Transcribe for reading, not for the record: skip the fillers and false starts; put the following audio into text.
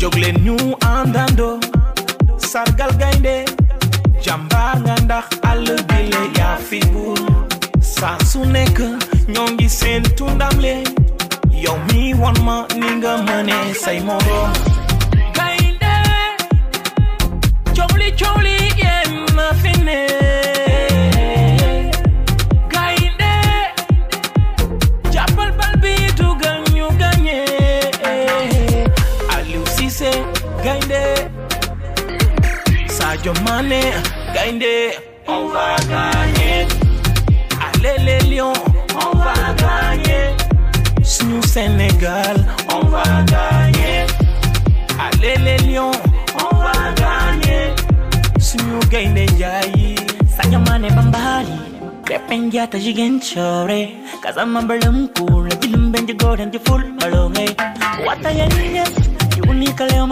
Joglen ñu andando sargal gaynde jàmbaar nga ndax àll bi le yaa fi buur saa su nekk ñoo ngi seen tundam le yow mi won ma ni nga mëne say moroom gaynde cowli yéen na fi ne gaynde jàppal bal bi dugal ñu gagné Aliou Cissé gaynde Sadio Mané gaynde on va gagner allez les lions on va gagner suñu Sénégal on va gagner allez les lions on va gagner suñu gaynde njaay Sadio Mané bambali Perpignan ta jigen chore kazama belum kul dilum benje godan je full balonge wata yenye unika leo